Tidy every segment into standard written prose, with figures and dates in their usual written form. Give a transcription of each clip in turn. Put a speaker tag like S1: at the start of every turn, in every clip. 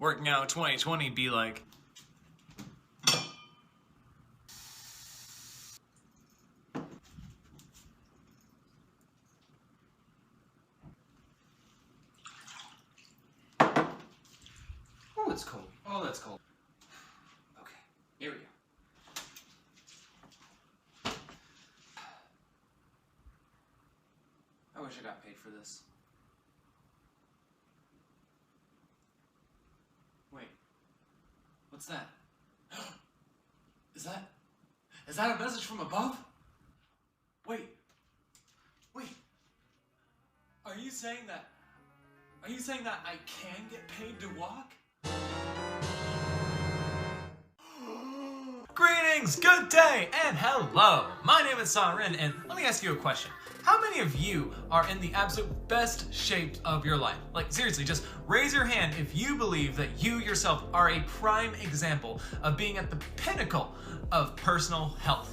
S1: working out 2020 be like?
S2: Oh, it's cold. Oh, that's cold. Okay, here we go. I wish I got paid for this. Wait, what's that? Is that a message from above? Wait, are you saying that I can get paid to walk?
S1: Greetings, good day, and hello! My name is Sarin, and let me ask you a question. How many of you are in the absolute best shape of your life? Like, seriously, just raise your hand if you believe that you yourself are a prime example of being at the pinnacle of personal health.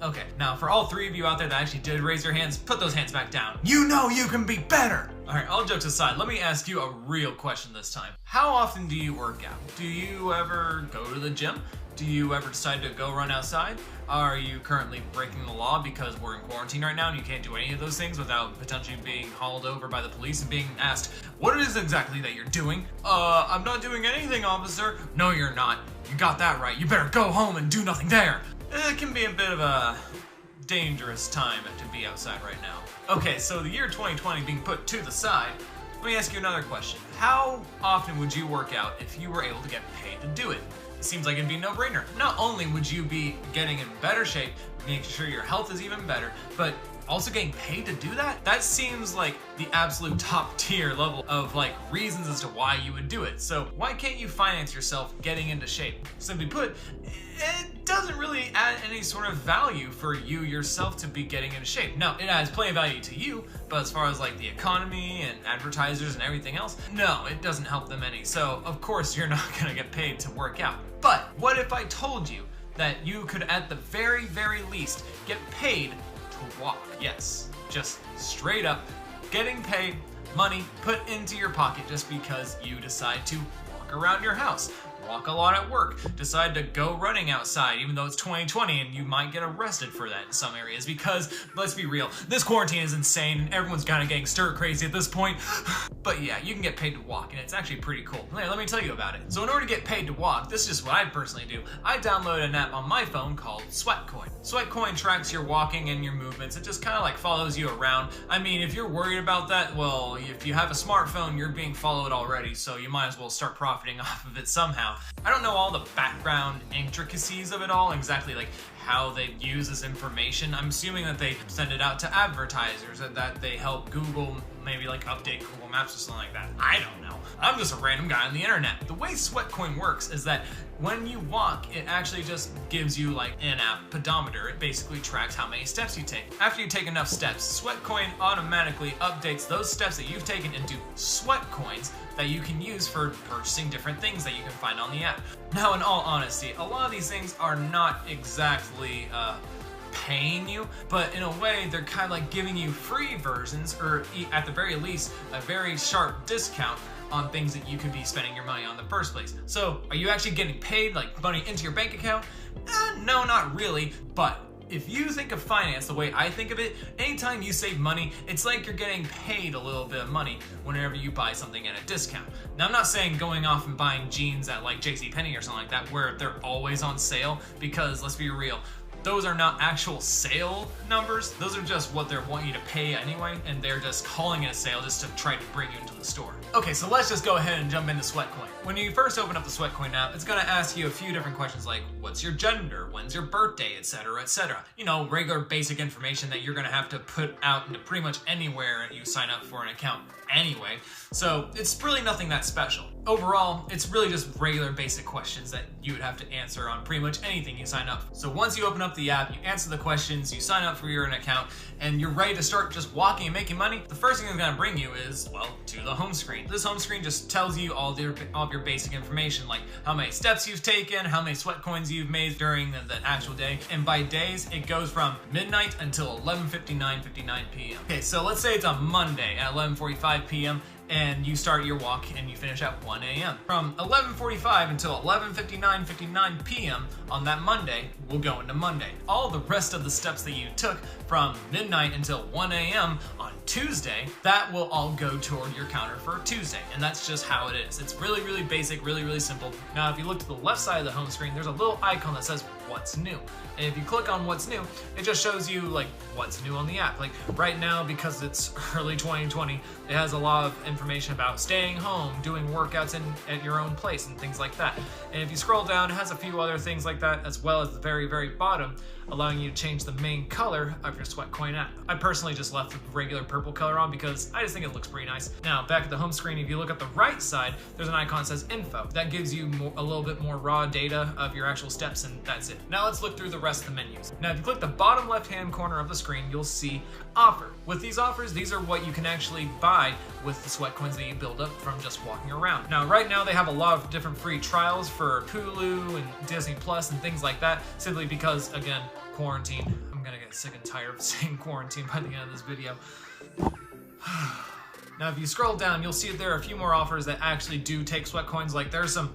S1: Okay, now for all three of you out there that actually did raise your hands, put those hands back down. You know you can be better! Alright, all jokes aside, let me ask you a real question this time. How often do you work out? Do you ever go to the gym? Do you ever decide to go run outside? Are you currently breaking the law because we're in quarantine right now and you can't do any of those things without potentially being hauled over by the police and being asked, what it is exactly that you're doing? I'm not doing anything, officer. No, you're not. You got that right. You better go home and do nothing there. It can be a bit of a dangerous time to be outside right now. Okay, so the year 2020 being put to the side, let me ask you another question. How often would you work out if you were able to get paid to do it? It seems like it'd be a no-brainer. Not only would you be getting in better shape, making sure your health is even better, but also getting paid to do that? That seems like the absolute top tier level of like reasons as to why you would do it. So why can't you finance yourself getting into shape? Simply put, it doesn't really add any sort of value for you yourself to be getting into shape. No, it adds plenty of value to you, but as far as like the economy and advertisers and everything else, no, it doesn't help them any. So of course you're not gonna get paid to work out. But what if I told you that you could at the very, very least get paid to walk? Yes, just straight up getting paid, money put into your pocket just because you decide to walk around your house, walk a lot at work, decide to go running outside even though it's 2020 and you might get arrested for that in some areas because, let's be real, this quarantine is insane and everyone's kind of getting stir crazy at this point. But yeah, you can get paid to walk and it's actually pretty cool. Let me tell you about it. So in order to get paid to walk, this is just what I personally do. I download an app on my phone called Sweatcoin. Sweatcoin tracks your walking and your movements. It just kind of like follows you around. I mean, if you're worried about that, well, if you have a smartphone, you're being followed already, so you might as well start profiting off of it somehow. I don't know all the background intricacies of it all, exactly like how they use this information. I'm assuming that they send it out to advertisers and that they help Google maybe like update Google Maps or something like that. I don't know. I'm just a random guy on the internet. The way Sweatcoin works is that when you walk, it actually just gives you like an app pedometer. It basically tracks how many steps you take. After you take enough steps, Sweatcoin automatically updates those steps that you've taken into sweat coins that you can use for purchasing different things that you can find on the app. Now, in all honesty, a lot of these things are not exactly paying you, but in a way they're kind of like giving you free versions, or at the very least a very sharp discount on things that you could be spending your money on in the first place. So are you actually getting paid, like money into your bank account? No, not really, but if you think of finance the way I think of it, anytime you save money, it's like you're getting paid a little bit of money whenever you buy something at a discount. Now, I'm not saying going off and buying jeans at like JCPenney or something like that where they're always on sale, because let's be real, those are not actual sale numbers. Those are just what they want you to pay anyway, and they're just calling it a sale just to try to bring you into the store. Okay, so let's just go ahead and jump into Sweatcoin. When you first open up the Sweatcoin app, it's gonna ask you a few different questions like, what's your gender, when's your birthday, etc., etc. You know, regular basic information that you're gonna have to put out into pretty much anywhere you sign up for an account anyway. So it's really nothing that special. Overall, it's really just regular basic questions that you would have to answer on pretty much anything you sign up for. So once you open up the app, you answer the questions, you sign up for your account, and you're ready to start just walking and making money, the first thing it's gonna bring you is, well, to the home screen. This home screen just tells you all of your basic information, like how many steps you've taken, how many sweat coins you've made during the actual day, and by days, it goes from midnight until 11:59 p.m. Okay, so let's say it's on Monday at 11:45 p.m., and you start your walk and you finish at 1 a.m. From 11:45 until 11:59 p.m. on that Monday, we'll go into Monday. All the rest of the steps that you took from midnight until 1 a.m. on Tuesday, that will all go toward your counter for Tuesday, and that's just how it is. It's really, really basic, really, really simple. Now, if you look to the left side of the home screen, there's a little icon that says what's new. And if you click on what's new, it just shows you like what's new on the app. Like right now, because it's early 2020, it has a lot of information about staying home, doing workouts at your own place and things like that. And if you scroll down, it has a few other things like that, as well as the very, very bottom, allowing you to change the main color of your Sweatcoin app. I personally just left the regular purple color on because I just think it looks pretty nice. Now, back at the home screen, if you look at the right side, there's an icon that says info. That gives you a little bit more raw data of your actual steps, and that's it. Now let's look through the rest of the menus. Now, if you click the bottom left-hand corner of the screen, you'll see offer. With these offers, these are what you can actually buy with the Sweatcoins that you build up from just walking around. Now, right now, they have a lot of different free trials for Hulu and Disney Plus and things like that, simply because, again, quarantine. I'm gonna get sick and tired of saying quarantine by the end of this video. Now, if you scroll down, you'll see that there are a few more offers that actually do take Sweatcoins. Like there's some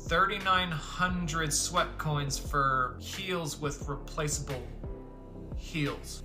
S1: 3,900 Sweatcoins for heels with replaceable heels.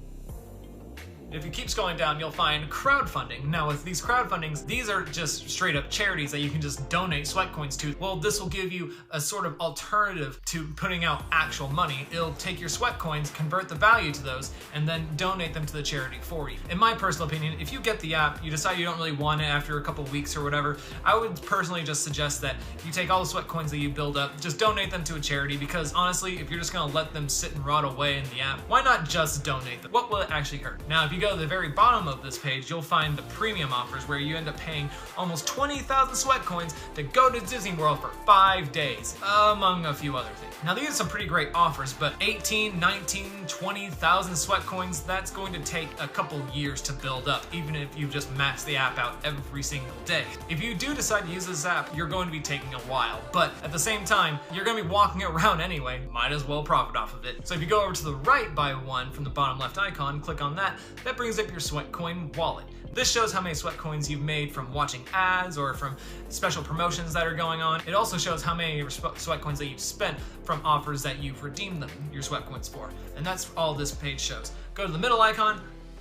S1: If you keep scrolling down, you'll find crowdfunding. Now with these crowdfundings, these are just straight up charities that you can just donate Sweatcoins to. Well, this will give you a sort of alternative to putting out actual money. It'll take your Sweatcoins, convert the value to those, and then donate them to the charity for you. In my personal opinion, if you get the app, you decide you don't really want it after a couple weeks or whatever, I would personally just suggest that you take all the Sweatcoins that you build up, just donate them to a charity, because honestly, if you're just gonna let them sit and rot away in the app, why not just donate them? What will it actually hurt? Now, if you go to the very bottom of this page, you'll find the premium offers where you end up paying almost 20,000 Sweatcoins to go to Disney World for 5 days, among a few other things. Now, these are some pretty great offers, but 18, 19, 20,000 Sweatcoins, that's going to take a couple years to build up, even if you just max the app out every single day. If you do decide to use this app, you're going to be taking a while, but at the same time, you're going to be walking around anyway, might as well profit off of it. So if you go over to the right by one from the bottom left icon, click on that, that brings up your Sweatcoin wallet. This shows how many Sweatcoins you've made from watching ads or from special promotions that are going on. It also shows how many Sweatcoins that you've spent from offers that you've redeemed them, your Sweatcoins for. And that's all this page shows. Go to the middle icon,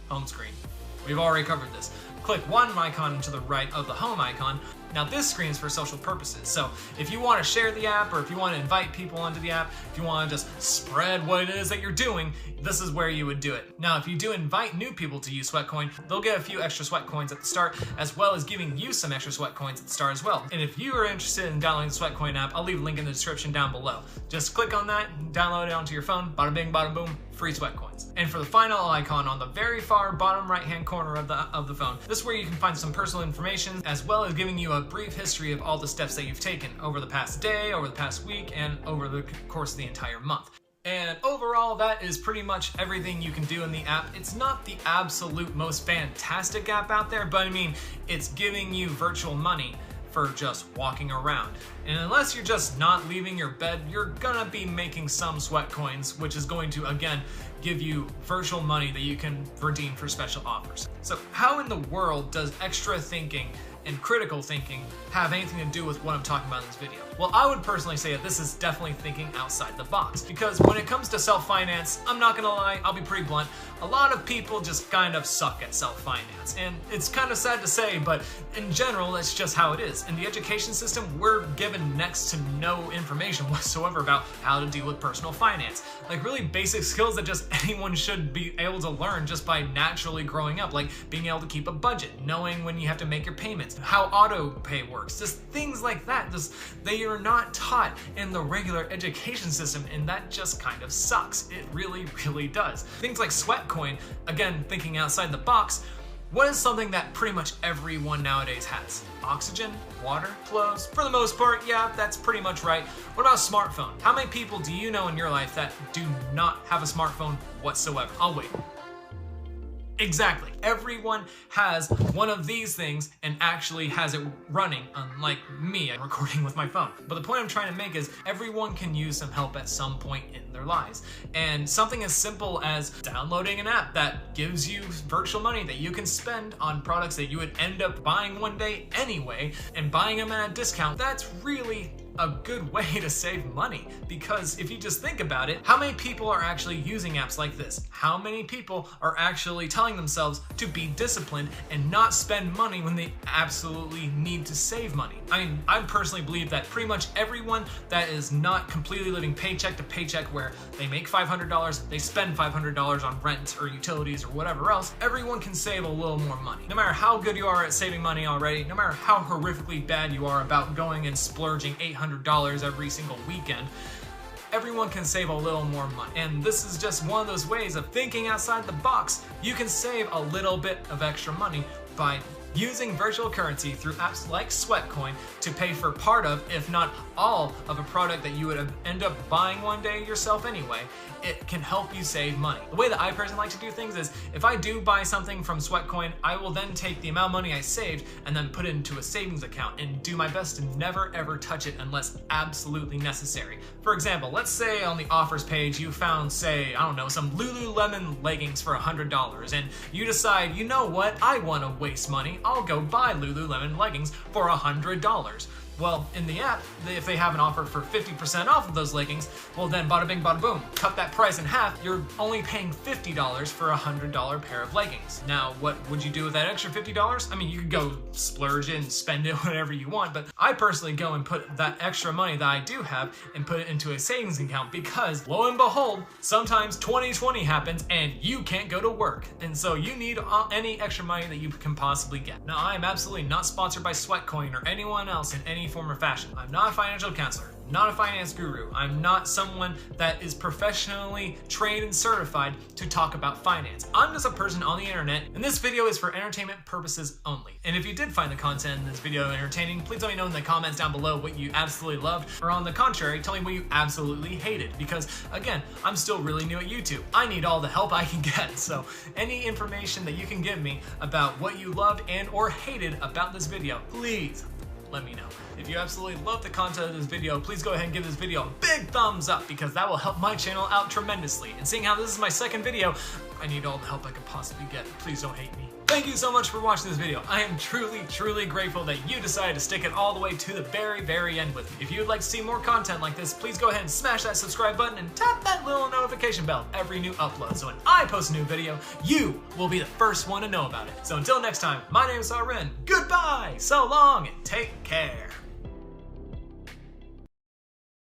S1: home screen. We've already covered this. Click one icon to the right of the home icon. Now this screen is for social purposes, so if you want to share the app, or if you want to invite people onto the app, if you want to just spread what it is that you're doing, this is where you would do it. Now, if you do invite new people to use Sweatcoin, they'll get a few extra Sweatcoins at the start, as well as giving you some extra Sweatcoins at the start as well. And if you are interested in downloading the Sweatcoin app, I'll leave a link in the description down below. Just click on that, download it onto your phone, bada bing, bada boom, free Sweatcoins. And for the final icon on the very far bottom right-hand corner of the phone, this is where you can find some personal information, as well as giving you a brief history of all the steps that you've taken over the past day, over the past week, and over the course of the entire month. And overall, that is pretty much everything you can do in the app. It's not the absolute most fantastic app out there, but I mean, it's giving you virtual money for just walking around. And unless you're just not leaving your bed, you're gonna be making some Sweatcoins, which is going to, again, give you virtual money that you can redeem for special offers. So how in the world does extra thinking and critical thinking have anything to do with what I'm talking about in this video? Well, I would personally say that this is definitely thinking outside the box, because when it comes to self-finance, I'm not gonna lie, I'll be pretty blunt, a lot of people just kind of suck at self-finance. And it's kind of sad to say, but in general, that's just how it is. In the education system, we're given next to no information whatsoever about how to deal with personal finance. Like really basic skills that just anyone should be able to learn just by naturally growing up, like being able to keep a budget, knowing when you have to make your payments, how auto pay works, just things like that. They are not taught in the regular education system, and that just kind of sucks. It really, really does. Things like Sweatcoin, again, thinking outside the box, what is something that pretty much everyone nowadays has? Oxygen, water, clothes? For the most part, yeah, that's pretty much right. What about a smartphone? How many people do you know in your life that do not have a smartphone whatsoever? I'll wait. Exactly. Everyone has one of these things and actually has it running, unlike me, I'm recording with my phone. But the point I'm trying to make is everyone can use some help at some point in their lives. And something as simple as downloading an app that gives you virtual money that you can spend on products that you would end up buying one day anyway, and buying them at a discount, that's really a good way to save money. Because if you just think about it, how many people are actually using apps like this? How many people are actually telling themselves to be disciplined and not spend money when they absolutely need to save money? I mean, I personally believe that pretty much everyone that is not completely living paycheck to paycheck, where they make $500, they spend $500 on rent or utilities or whatever else, everyone can save a little more money. No matter how good you are at saving money already, no matter how horrifically bad you are about going and splurging $800 every single weekend, everyone can save a little more money. And this is just one of those ways of thinking outside the box. You can save a little bit of extra money by using virtual currency through apps like Sweatcoin to pay for part of, if not all, of a product that you would end up buying one day yourself anyway. It can help you save money. The way that I personally like to do things is, if I do buy something from Sweatcoin, I will then take the amount of money I saved and then put it into a savings account and do my best to never ever touch it unless absolutely necessary. For example, let's say on the offers page you found, say, I don't know, some Lululemon leggings for $100, and you decide, you know what, I want to waste money, I'll go buy Lululemon leggings for $100. Well, in the app, if they have an offer for 50% off of those leggings, well then bada bing bada boom, cut that price in half, you're only paying $50 for a $100 pair of leggings. Now, what would you do with that extra $50? I mean, you could go splurge it and spend it whatever you want, but I personally go and put that extra money that I do have and put it into a savings account, because lo and behold, sometimes 2020 happens and you can't go to work. And so you need any extra money that you can possibly get. Now, I am absolutely not sponsored by Sweatcoin or anyone else in any form or fashion. I'm not a financial counselor, not a finance guru. I'm not someone that is professionally trained and certified to talk about finance. I'm just a person on the internet, and this video is for entertainment purposes only. And if you did find the content in this video entertaining, please let me know in the comments down below what you absolutely loved, or on the contrary, tell me what you absolutely hated. Because again, I'm still really new at YouTube. I need all the help I can get. So any information that you can give me about what you loved and or hated about this video, please let me know. If you absolutely love the content of this video, please go ahead and give this video a big thumbs up, because that will help my channel out tremendously. And seeing how this is my second video, I need all the help I could possibly get. Please don't hate me. Thank you so much for watching this video. I am truly, truly grateful that you decided to stick it all the way to the very, very end with me. If you would like to see more content like this, please go ahead and smash that subscribe button and tap that little notification bell every new upload, so when I post a new video, you will be the first one to know about it. So until next time, my name is Ren. Goodbye, so long, and take care.